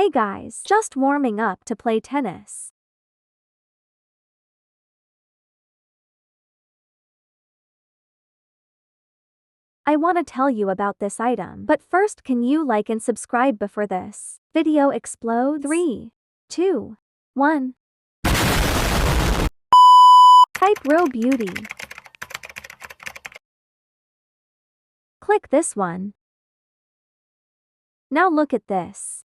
Hey guys, just warming up to play tennis. I want to tell you about this item, but first can you like and subscribe before this video explodes? 3, 2, 1. Type Real Beauty. Click this one. Now look at this.